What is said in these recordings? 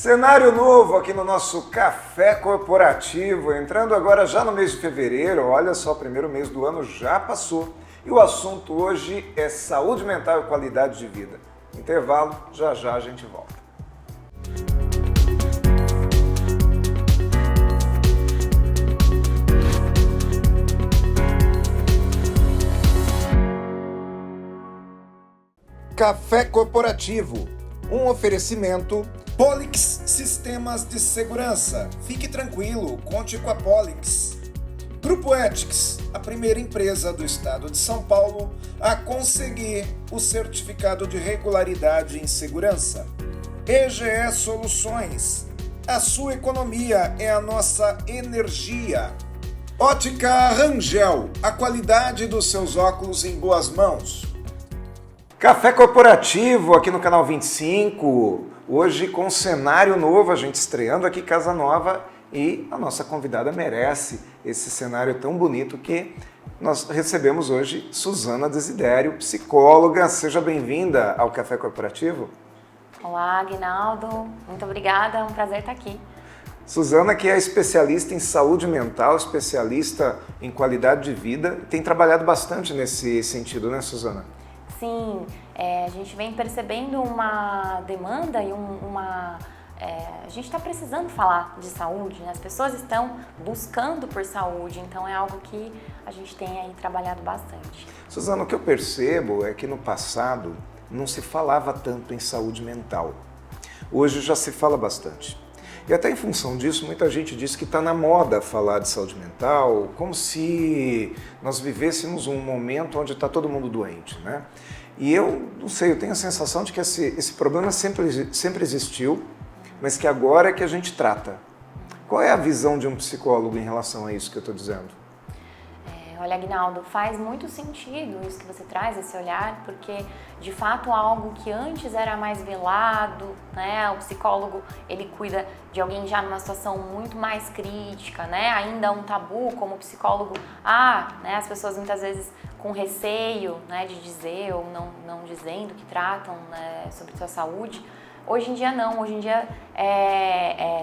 Cenário novo aqui no nosso Café Corporativo, entrando agora já no mês de fevereiro, olha só, o primeiro mês do ano já passou. E o assunto hoje é saúde mental e qualidade de vida. Intervalo, já já a gente volta. Café Corporativo, um oferecimento Polix Sistemas de Segurança. Fique tranquilo, conte com a Polix. Grupo Ethics, a primeira empresa do estado de São Paulo a conseguir o certificado de regularidade em segurança. EGE Soluções, a sua economia é a nossa energia. Ótica Rangel, a qualidade dos seus óculos em boas mãos. Café Corporativo aqui no canal 25, hoje com cenário novo, a gente estreando aqui Casa Nova e a nossa convidada merece esse cenário tão bonito que nós recebemos hoje Suzana Desidério, psicóloga. Seja bem-vinda ao Café Corporativo. Olá, Aguinaldo, muito obrigada, é um prazer estar aqui. Suzana, que é especialista em saúde mental, especialista em qualidade de vida, tem trabalhado bastante nesse sentido, né, Suzana? Sim, a gente vem percebendo uma demanda e a gente está precisando falar de saúde, né? As pessoas estão buscando por saúde, então é algo que a gente tem aí trabalhado bastante. Suzana, o que eu percebo é que no passado não se falava tanto em saúde mental. Hoje já se fala bastante. E até em função disso, muita gente diz que está na moda falar de saúde mental, como se nós vivêssemos um momento onde está todo mundo doente, né? E eu não sei, eu tenho a sensação de que esse problema sempre existiu, mas que agora é que a gente trata. Qual é a visão de um psicólogo em relação a isso que eu estou dizendo? Olha, Aguinaldo, faz muito sentido isso que você traz, esse olhar, porque de fato algo que antes era mais velado, né? O psicólogo, ele cuida de alguém já numa situação muito mais crítica, né? Ainda um tabu como psicólogo, né? As pessoas muitas vezes com receio, né, de dizer ou não dizendo que tratam, né, sobre sua saúde. Hoje em dia não, hoje em dia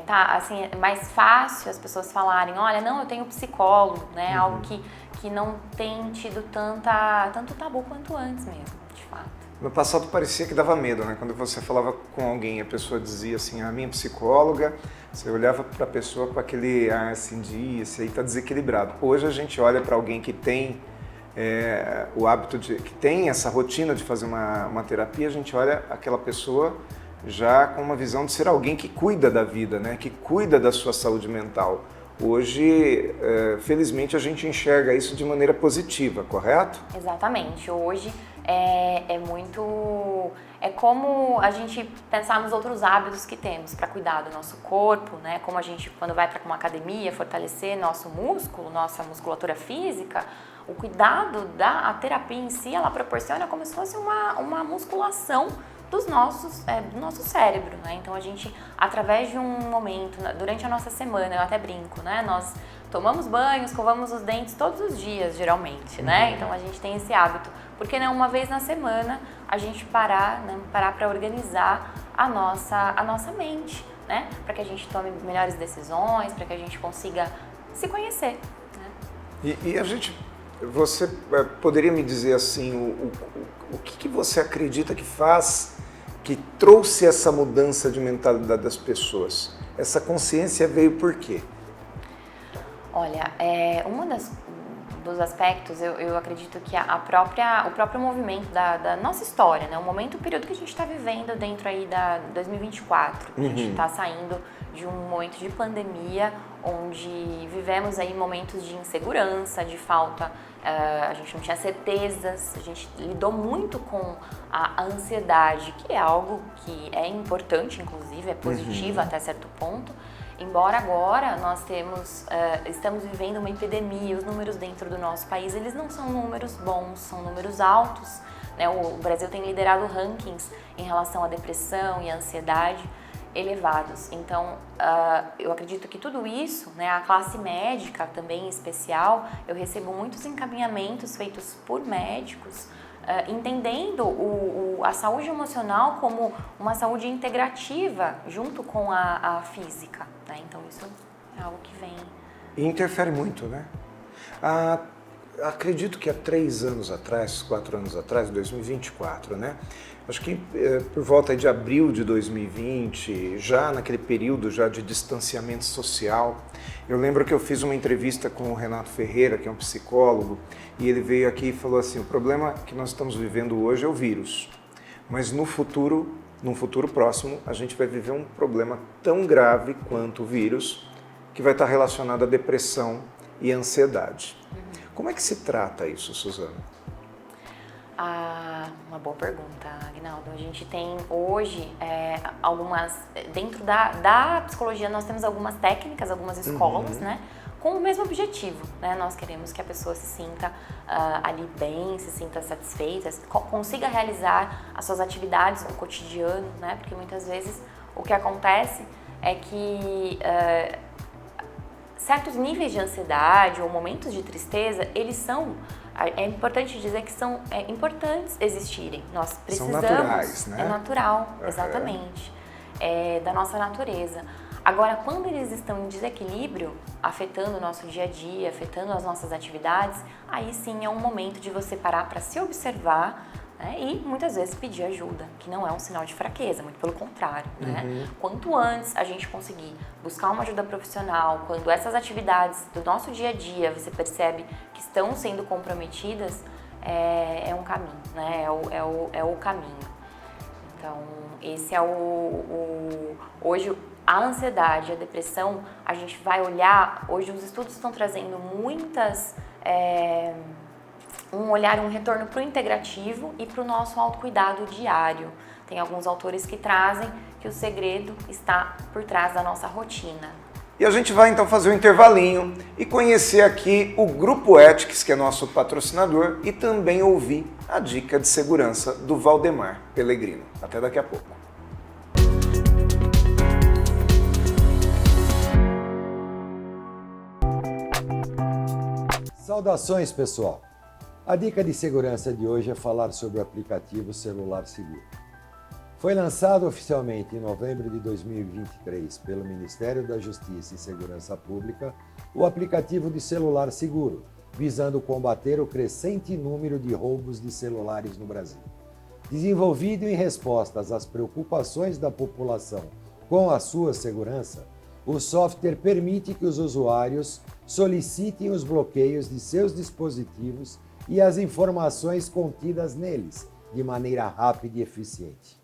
tá assim, é mais fácil as pessoas falarem, olha, não, eu tenho psicólogo, né? Algo que não tem tido tanto tabu quanto antes mesmo, de fato. No passado parecia que dava medo, né? Quando você falava com alguém, a pessoa dizia assim, a minha psicóloga, você olhava para a pessoa com aquele ar assim de, esse aí tá desequilibrado. Hoje a gente olha para alguém que tem o hábito que tem essa rotina de fazer uma terapia, a gente olha aquela pessoa já com uma visão de ser alguém que cuida da vida, né? Que cuida da sua saúde mental. Hoje, felizmente, a gente enxerga isso de maneira positiva, correto? Exatamente. Hoje é como a gente pensar nos outros hábitos que temos para cuidar do nosso corpo, né? Como a gente, quando vai para uma academia, fortalecer nosso músculo, nossa musculatura física, o cuidado a terapia em si, ela proporciona como se fosse uma musculação do nosso cérebro, né? Então a gente, através de um momento, durante a nossa semana, eu até brinco, né? Nós tomamos banho, escovamos os dentes todos os dias, geralmente, né? Então a gente tem esse hábito. Por que não uma vez na semana a gente parar para organizar a nossa mente, né? Para que a gente tome melhores decisões, para que a gente consiga se conhecer, né? Você poderia me dizer assim, o que você acredita que trouxe essa mudança de mentalidade das pessoas? Essa consciência veio por quê? Olha, dos aspectos, eu acredito que o próprio movimento da nossa história, né? O período que a gente está vivendo dentro aí da 2024. A gente está saindo de um momento de pandemia, onde vivemos aí momentos de insegurança, de falta, a gente não tinha certezas, a gente lidou muito com a ansiedade, que é algo que é importante, inclusive, é positiva até certo ponto. Embora agora nós estamos vivendo uma epidemia, os números dentro do nosso país, eles não são números bons, são números altos, né? O Brasil tem liderado rankings em relação à depressão e à ansiedade elevados. Então, eu acredito que tudo isso, né, a classe médica também em especial, eu recebo muitos encaminhamentos feitos por médicos entendendo a saúde emocional como uma saúde integrativa junto com a física, né? Então isso é algo que vem... E interfere muito, né? Acredito que há 3 anos atrás, 4 anos atrás, 2024, né? Acho que por volta de abril de 2020, já naquele período já de distanciamento social, eu lembro que eu fiz uma entrevista com o Renato Ferreira, que é um psicólogo, e ele veio aqui e falou assim, o problema que nós estamos vivendo hoje é o vírus, mas num futuro próximo, a gente vai viver um problema tão grave quanto o vírus, que vai estar relacionado à depressão e à ansiedade. Como é que se trata isso, Suzana? Uma boa pergunta, Aguinaldo. A gente tem hoje algumas... Dentro da psicologia nós temos algumas técnicas, algumas escolas, né? Com o mesmo objetivo, né? Nós queremos que a pessoa se sinta ali bem, se sinta satisfeita, consiga realizar as suas atividades no cotidiano, né? Porque muitas vezes o que acontece é que... certos níveis de ansiedade ou momentos de tristeza, eles são, é importante dizer que são importantes existirem. Nós precisamos... São naturais, né? É natural, exatamente. É da nossa natureza. Agora, quando eles estão em desequilíbrio, afetando o nosso dia a dia, afetando as nossas atividades, aí sim é um momento de você parar para se observar, né? E muitas vezes pedir ajuda, que não é um sinal de fraqueza, muito pelo contrário, né? Quanto antes a gente conseguir buscar uma ajuda profissional, quando essas atividades do nosso dia a dia você percebe que estão sendo comprometidas, é um caminho, né? É o caminho. Então, esse é hoje a ansiedade, a depressão, a gente vai olhar, hoje os estudos estão trazendo muitas... um retorno para o integrativo e para o nosso autocuidado diário. Tem alguns autores que trazem que o segredo está por trás da nossa rotina. E a gente vai então fazer um intervalinho e conhecer aqui o Grupo Ethics, que é nosso patrocinador, e também ouvir a dica de segurança do Valdemar Pellegrino. Até daqui a pouco. Saudações, pessoal! A dica de segurança de hoje é falar sobre o aplicativo Celular Seguro. Foi lançado oficialmente em novembro de 2023 pelo Ministério da Justiça e Segurança Pública o aplicativo de celular seguro, visando combater o crescente número de roubos de celulares no Brasil. Desenvolvido em respostas às preocupações da população com a sua segurança, o software permite que os usuários solicitem os bloqueios de seus dispositivos e as informações contidas neles, de maneira rápida e eficiente.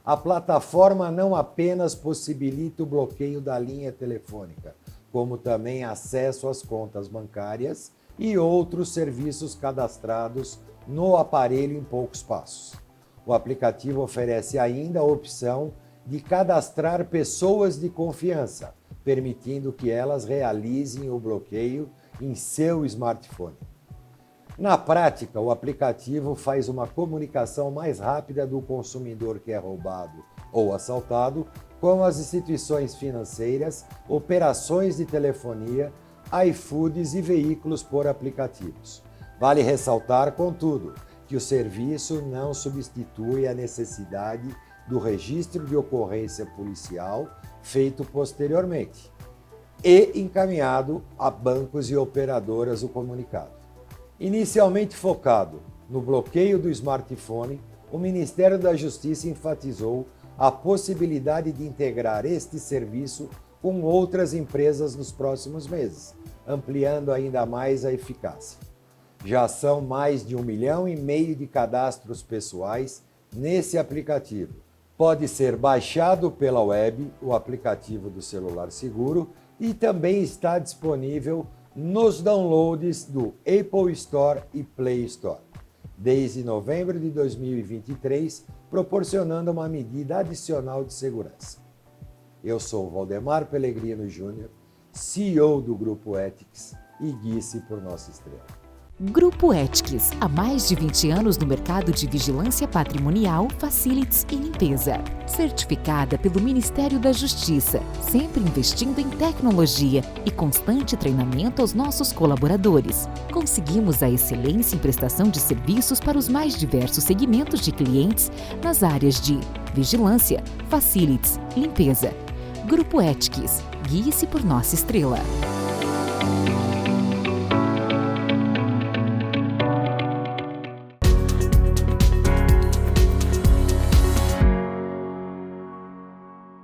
A plataforma não apenas possibilita o bloqueio da linha telefônica, como também acesso às contas bancárias e outros serviços cadastrados no aparelho em poucos passos. O aplicativo oferece ainda a opção de cadastrar pessoas de confiança, permitindo que elas realizem o bloqueio em seu smartphone. Na prática, o aplicativo faz uma comunicação mais rápida do consumidor que é roubado ou assaltado com as instituições financeiras, operações de telefonia, iFoods e veículos por aplicativos. Vale ressaltar, contudo, que o serviço não substitui a necessidade do registro de ocorrência policial feito posteriormente e encaminhado a bancos e operadoras o comunicado. Inicialmente focado no bloqueio do smartphone, o Ministério da Justiça enfatizou a possibilidade de integrar este serviço com outras empresas nos próximos meses, ampliando ainda mais a eficácia. Já são mais de 1,5 milhão de cadastros pessoais nesse aplicativo. Pode ser baixado pela web, o aplicativo do celular seguro, e também está disponível nos downloads do Apple Store e Play Store, desde novembro de 2023, proporcionando uma medida adicional de segurança. Eu sou Valdemar Pellegrino Júnior, CEO do Grupo Ethics, e guie-se por nossa estrela. Grupo Ethics, há mais de 20 anos no mercado de vigilância patrimonial, facilities e limpeza. Certificada pelo Ministério da Justiça, sempre investindo em tecnologia e constante treinamento aos nossos colaboradores. Conseguimos a excelência em prestação de serviços para os mais diversos segmentos de clientes nas áreas de vigilância, facilities, limpeza. Grupo Ethics, guie-se por nossa estrela.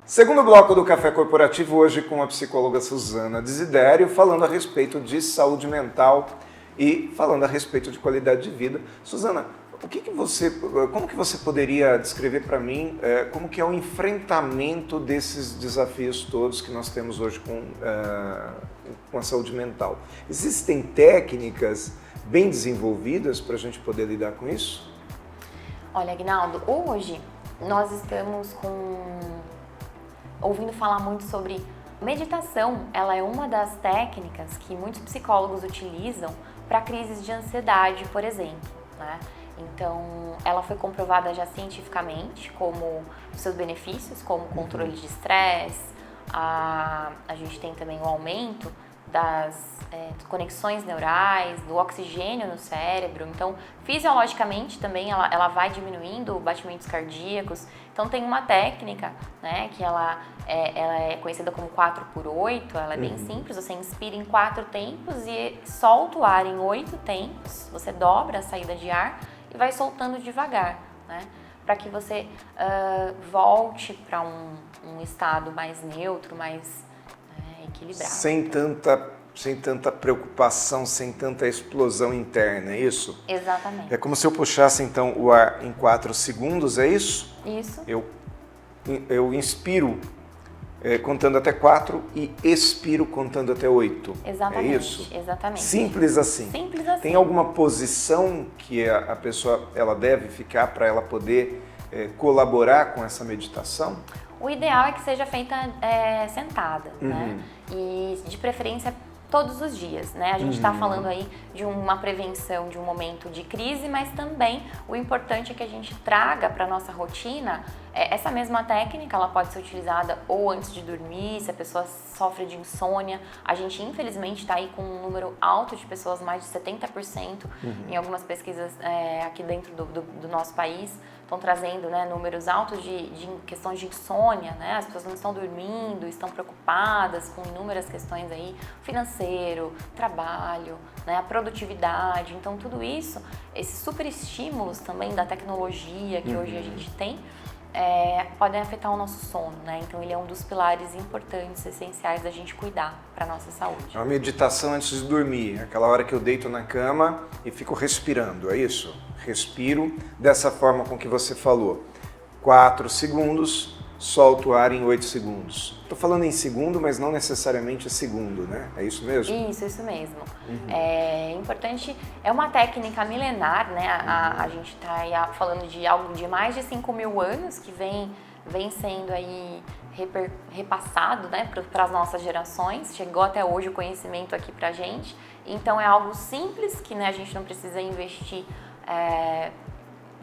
Segundo bloco do Café Corporativo, hoje com a psicóloga Suzana Desidério, falando a respeito de saúde mental e falando a respeito de qualidade de vida. Suzana, como que você poderia descrever para mim como que é o enfrentamento desses desafios todos que nós temos hoje com a saúde mental? Existem técnicas bem desenvolvidas para a gente poder lidar com isso? Olha, Aguinaldo, hoje nós estamos ouvindo falar muito sobre meditação. Ela é uma das técnicas que muitos psicólogos utilizam para crises de ansiedade, por exemplo, né? Então, ela foi comprovada já cientificamente como os seus benefícios, como controle de estresse. A gente tem também o aumento das conexões neurais, do oxigênio no cérebro. Então, fisiologicamente também ela vai diminuindo batimentos cardíacos. Então, tem uma técnica, né, que ela é conhecida como 4x8, ela é bem simples. Você inspira em 4 tempos e solta o ar em 8 tempos. Você dobra a saída de ar e vai soltando devagar, né, para que você volte para um estado mais neutro, mais equilibrado. Sem tanta preocupação, sem tanta explosão interna, é isso? Exatamente. É como se eu puxasse então o ar em 4 segundos, é isso? Isso. Eu inspiro contando até 4 e expiro contando até 8. Exatamente. É isso? Exatamente. Simples assim. Simples assim. Tem alguma posição que a pessoa ela deve ficar para ela poder colaborar com essa meditação? O ideal é que seja feita sentada, né? E de preferência todos os dias, né? A gente está falando aí de uma prevenção de um momento de crise, mas também o importante é que a gente traga para nossa rotina essa mesma técnica. Ela pode ser utilizada ou antes de dormir, se a pessoa sofre de insônia. A gente infelizmente está aí com um número alto de pessoas, mais de 70% em algumas pesquisas aqui dentro do nosso país. Estão trazendo, né, números altos de questões de insônia, né? As pessoas não estão dormindo, estão preocupadas com inúmeras questões aí, financeiro, trabalho, né, a produtividade. Então tudo isso, esses super estímulos também da tecnologia que hoje a gente tem, podem afetar o nosso sono, né? Então ele é um dos pilares importantes, essenciais da gente cuidar para nossa saúde. É uma meditação antes de dormir, aquela hora que eu deito na cama e fico respirando, é isso? Respiro dessa forma com que você falou. 4 segundos, solto o ar em 8 segundos. Estou falando em segundo, mas não necessariamente segundo, né? É isso mesmo? Isso mesmo. É importante, é uma técnica milenar, né? A gente está aí falando de algo de mais de 5.000 anos que vem sendo aí repassado, né, para as nossas gerações. Chegou até hoje o conhecimento aqui pra gente. Então é algo simples que, né, a gente não precisa investir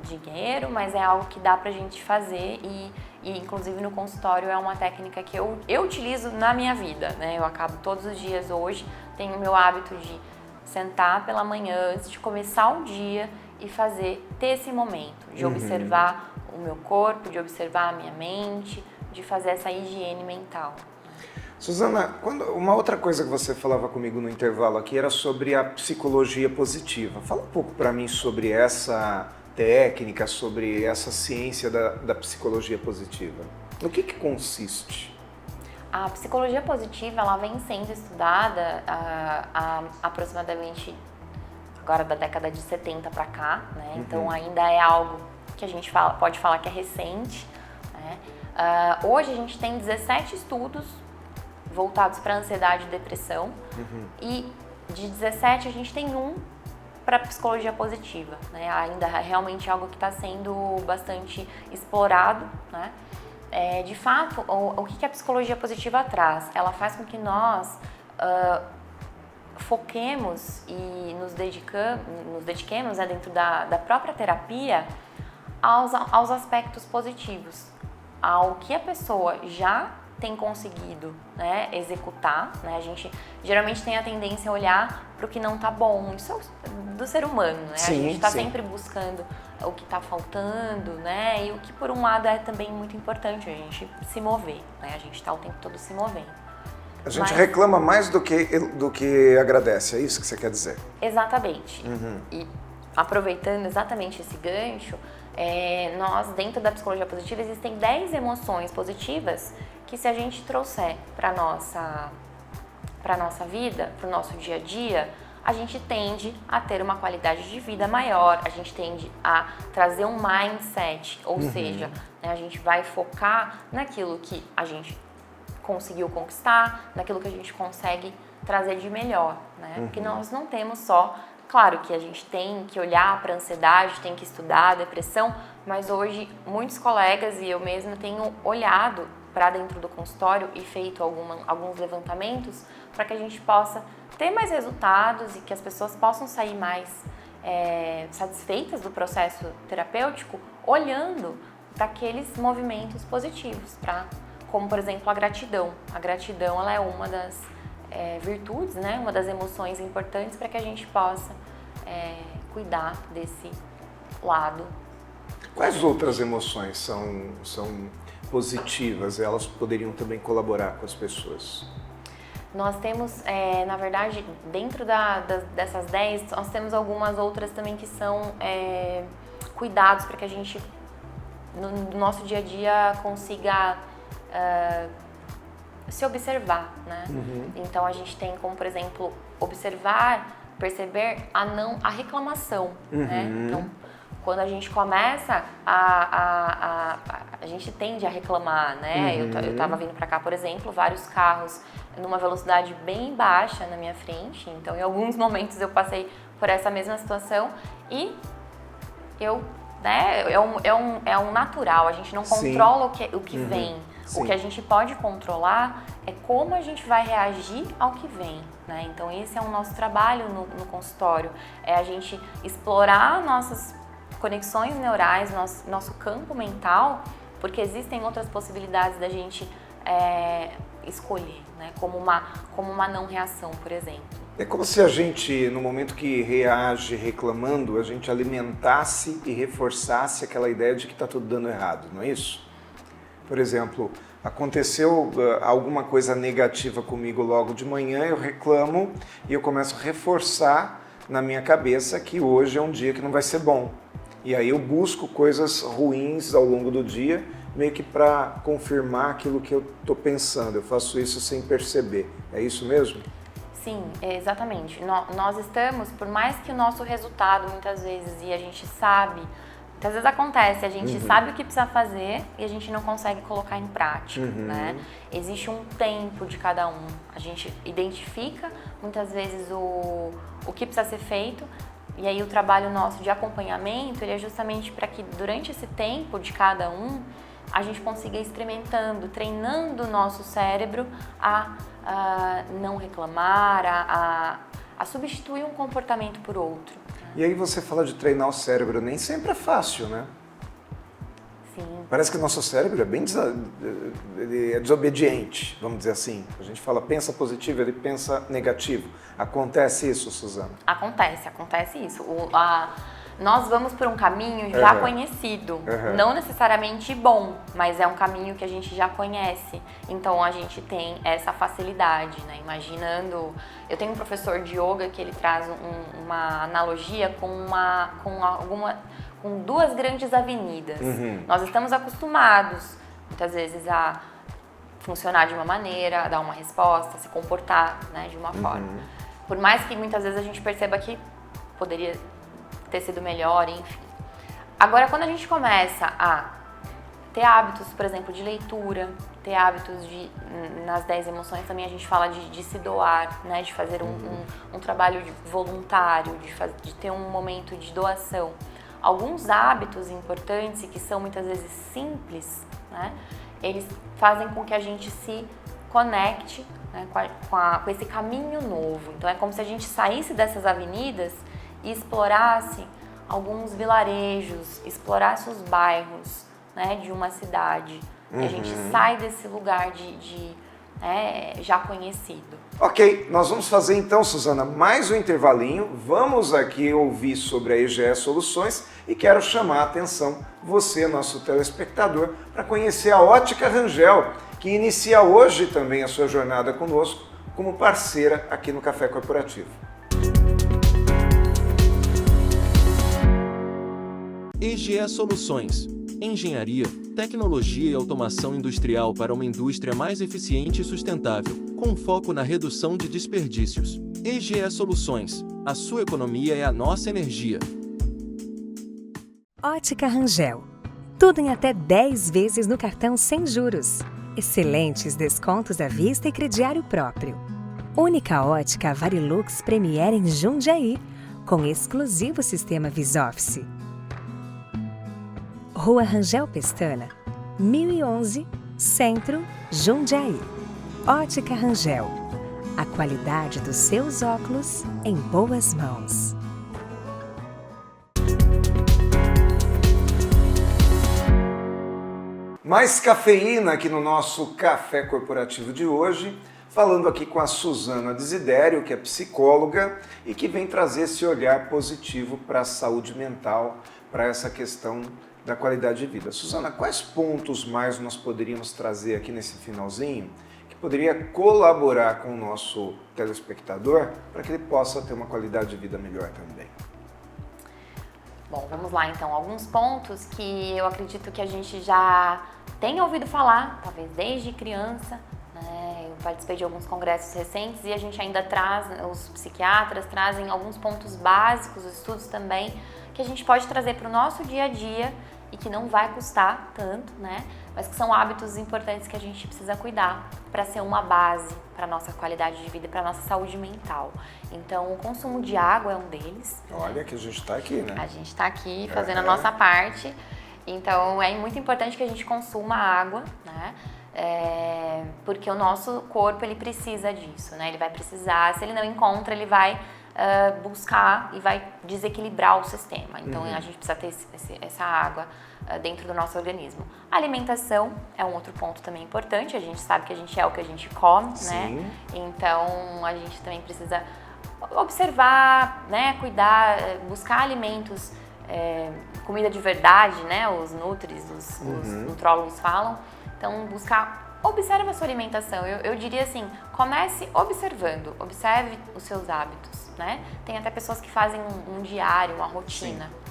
dinheiro, mas é algo que dá pra gente fazer e inclusive no consultório é uma técnica que eu utilizo na minha vida, né? Eu acabo todos os dias hoje, tenho o meu hábito de sentar pela manhã antes de começar o dia e ter esse momento de observar o meu corpo, de observar a minha mente, de fazer essa higiene mental. Suzana, uma outra coisa que você falava comigo no intervalo aqui era sobre a psicologia positiva. Fala um pouco para mim sobre essa técnica, sobre essa ciência da psicologia positiva. No que consiste? A psicologia positiva, ela vem sendo estudada há aproximadamente agora da década de 70 para cá, né? Então ainda é algo que a gente pode falar que é recente, né? Hoje a gente tem 17 estudos voltados para ansiedade e depressão e de 17 a gente tem um para psicologia positiva, né? Ainda é realmente algo que está sendo bastante explorado, né? De fato, o que a psicologia positiva traz? Ela faz com que nós foquemos e nos dediquemos, né, dentro da própria terapia aos aspectos positivos, ao que a pessoa já tem conseguido, né, executar, né? A gente geralmente tem a tendência a olhar para o que não tá bom, isso é do ser humano, né? Sim, a gente está sim. sempre buscando o que está faltando, né? E o que por um lado é também muito importante, a gente se mover, né? A gente está o tempo todo se movendo. A gente reclama mais do que agradece, é isso que você quer dizer? Exatamente. E aproveitando exatamente esse gancho, nós dentro da psicologia positiva existem 10 emoções positivas que se a gente trouxer para nossa vida, para o nosso dia a dia, a gente tende a ter uma qualidade de vida maior, a gente tende a trazer um mindset, ou seja, né, a gente vai focar naquilo que a gente conseguiu conquistar, naquilo que a gente consegue trazer de melhor, né? Porque nós não temos só, claro que a gente tem que olhar para a ansiedade, tem que estudar a depressão, mas hoje muitos colegas e eu mesma tenho olhado para dentro do consultório e feito alguns levantamentos para que a gente possa ter mais resultados e que as pessoas possam sair mais satisfeitas do processo terapêutico olhando para aqueles movimentos positivos, como por exemplo a gratidão. A gratidão ela é uma das virtudes, né? Uma das emoções importantes para que a gente possa cuidar desse lado. Quais outras emoções são positivas? Elas poderiam também colaborar com as pessoas? Nós temos, na verdade, dentro dessas 10, nós temos algumas outras também que são cuidados para que a gente, no nosso dia a dia, consiga se observar, né? Então a gente tem como, por exemplo, perceber a reclamação, né? Então, quando a gente começa a gente tende a reclamar, né? Eu tava vindo para cá, por exemplo, vários carros numa velocidade bem baixa na minha frente, então em alguns momentos eu passei por essa mesma situação e é um natural, a gente não controla o que vem. Sim. O que a gente pode controlar é como a gente vai reagir ao que vem, né? Então esse é o nosso trabalho no consultório, é a gente explorar nossas conexões neurais, nosso campo mental, porque existem outras possibilidades da gente escolher, né? Como uma não reação, por exemplo. É como se a gente, no momento que reage reclamando, a gente alimentasse e reforçasse aquela ideia de que está tudo dando errado, não é isso? Por exemplo, aconteceu alguma coisa negativa comigo logo de manhã, eu reclamo e eu começo a reforçar na minha cabeça que hoje é um dia que não vai ser bom. E aí eu busco coisas ruins ao longo do dia, meio que para confirmar aquilo que eu estou pensando. Eu faço isso sem perceber. É isso mesmo? Sim, exatamente. Nós estamos, por mais que o nosso resultado muitas vezes, e a gente sabe, muitas vezes acontece, a gente sabe o que precisa fazer e a gente não consegue colocar em prática, né? Existe um tempo de cada um. A gente identifica muitas vezes o que precisa ser feito. E aí o trabalho nosso de acompanhamento, ele é justamente para que durante esse tempo de cada um, a gente consiga ir experimentando, treinando o nosso cérebro a não reclamar, a substituir um comportamento por outro. E aí você fala de treinar o cérebro, nem sempre é fácil, né? Sim. Parece que o nosso cérebro é bem ele é desobediente, vamos dizer assim. A gente fala pensa positivo, ele pensa negativo. Acontece isso, Suzana? Acontece isso. Nós vamos por um caminho já conhecido, não necessariamente bom, mas é um caminho que a gente já conhece. Então a gente tem essa facilidade, né? Imaginando, eu tenho um professor de yoga que ele traz uma analogia com duas grandes avenidas. Nós estamos acostumados, muitas vezes, a funcionar de uma maneira, a dar uma resposta, se comportar, né, de uma forma. Por mais que muitas vezes a gente perceba que poderia ter sido melhor, enfim. Agora, quando a gente começa a ter hábitos, por exemplo, de leitura, ter hábitos nas 10 emoções também a gente fala de se doar, né, de fazer um trabalho voluntário, de ter um momento de doação. Alguns hábitos importantes e que são muitas vezes simples, né, eles fazem com que a gente se conecte, né, com esse caminho novo. Então é como se a gente saísse dessas avenidas e explorasse alguns vilarejos, explorasse os bairros, né, de uma cidade. E a gente sai desse lugar já conhecido. Ok, nós vamos fazer então, Suzana, mais um intervalinho. Vamos aqui ouvir sobre a EGE Soluções e quero chamar a atenção, você, nosso telespectador, para conhecer a Ótica Rangel, que inicia hoje também a sua jornada conosco como parceira aqui no Café Corporativo. EGE Soluções. Engenharia, tecnologia e automação industrial para uma indústria mais eficiente e sustentável, com foco na redução de desperdícios. EGE Soluções. A sua economia é a nossa energia. Ótica Rangel. Tudo em até 10 vezes no cartão sem juros. Excelentes descontos à vista e crediário próprio. Única ótica Varilux Premier em Jundiaí, com exclusivo sistema VisOffice. Rua Rangel Pestana, 1011, Centro, Jundiaí. Ótica Rangel. A qualidade dos seus óculos em boas mãos. Mais cafeína aqui no nosso Café Corporativo de hoje, falando aqui com a Suzana Desidério, que é psicóloga e que vem trazer esse olhar positivo para a saúde mental, para essa questão da qualidade de vida. Suzana, quais pontos mais nós poderíamos trazer aqui nesse finalzinho que poderia colaborar com o nosso telespectador para que ele possa ter uma qualidade de vida melhor também? Bom, vamos lá então. Alguns pontos que eu acredito que a gente já tenha ouvido falar, talvez desde criança, né? Eu participei de alguns congressos recentes e a gente ainda traz, os psiquiatras trazem alguns pontos básicos, estudos também, que a gente pode trazer para o nosso dia a dia e que não vai custar tanto, né? Mas que são hábitos importantes que a gente precisa cuidar para ser uma base para a nossa qualidade de vida e para a nossa saúde mental. Então, o consumo de água é um deles. Olha que a gente está aqui, né? A gente está aqui fazendo a nossa parte. Então, é muito importante que a gente consuma água, né? Porque o nosso corpo, ele precisa disso, né? Ele vai precisar, se ele não encontra, ele vai buscar e vai desequilibrar o sistema. Então, a gente precisa ter essa água dentro do nosso organismo. A alimentação é um outro ponto também importante. A gente sabe que a gente é o que a gente come, né? Então, a gente também precisa observar, né? Cuidar, buscar alimentos, comida de verdade, né? Os nutris, os nutrólogos falam. Então, observe a sua alimentação. Eu diria assim, comece observando, observe os seus hábitos, né? Tem até pessoas que fazem um diário, uma rotina. Sim.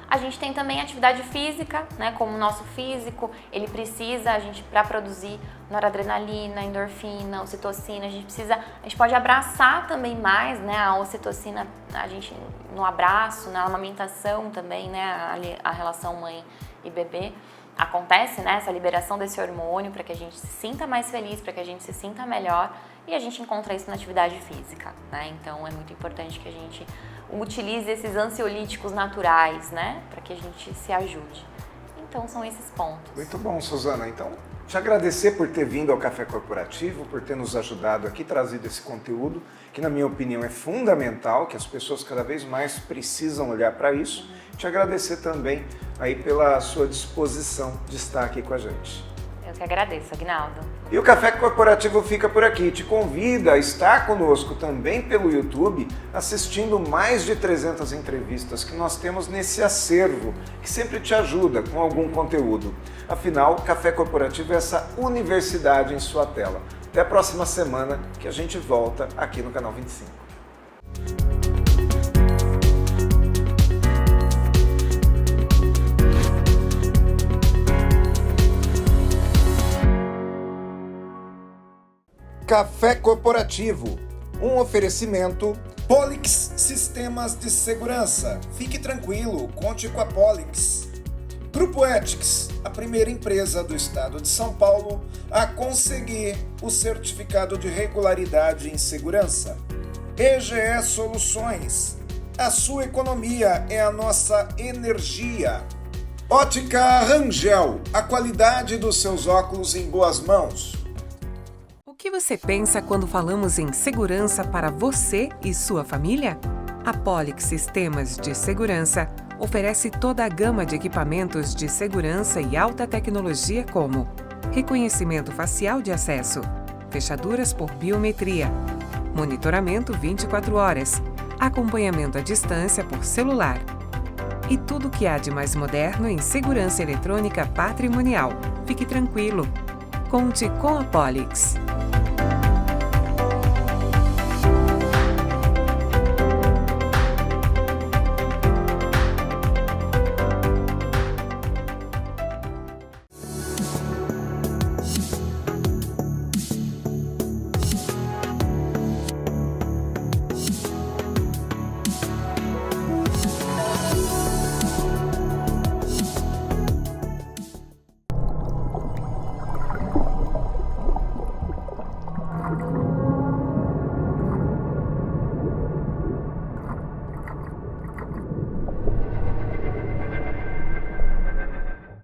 A gente tem também atividade física, né? Como o nosso físico, ele precisa, para produzir noradrenalina, endorfina, ocitocina, a gente pode abraçar também mais, né? A ocitocina, a gente no abraço, na amamentação também, né? A relação mãe e bebê. Acontece, né, essa liberação desse hormônio para que a gente se sinta mais feliz, para que a gente se sinta melhor, e a gente encontra isso na atividade física, né? Então é muito importante que a gente utilize esses ansiolíticos naturais, né, para que a gente se ajude. Então são esses pontos. Muito bom, Suzana. Então, te agradecer por ter vindo ao Café Corporativo, por ter nos ajudado aqui, trazido esse conteúdo, que na minha opinião é fundamental, que as pessoas cada vez mais precisam olhar para isso. Te agradecer também aí pela sua disposição de estar aqui com a gente. Eu que agradeço, Aguinaldo. E o Café Corporativo fica por aqui. Te convida a estar conosco também pelo YouTube, assistindo mais de 300 entrevistas que nós temos nesse acervo, que sempre te ajuda com algum conteúdo. Afinal, o Café Corporativo é essa universidade em sua tela. Até a próxima semana, que a gente volta aqui no Canal 25. Café Corporativo, um oferecimento Polix Sistemas de Segurança. Fique tranquilo, conte com a Polix. Grupo Ethics, a primeira empresa do estado de São Paulo a conseguir o certificado de regularidade em segurança. EGE Soluções, a sua economia é a nossa energia. Ótica Rangel, a qualidade dos seus óculos em boas mãos. que você pensa quando falamos em segurança para você e sua família? A Polix Sistemas de Segurança oferece toda a gama de equipamentos de segurança e alta tecnologia como reconhecimento facial de acesso, fechaduras por biometria, monitoramento 24 horas, acompanhamento à distância por celular e tudo o que há de mais moderno em segurança eletrônica patrimonial. Fique tranquilo. Conte com a Polix.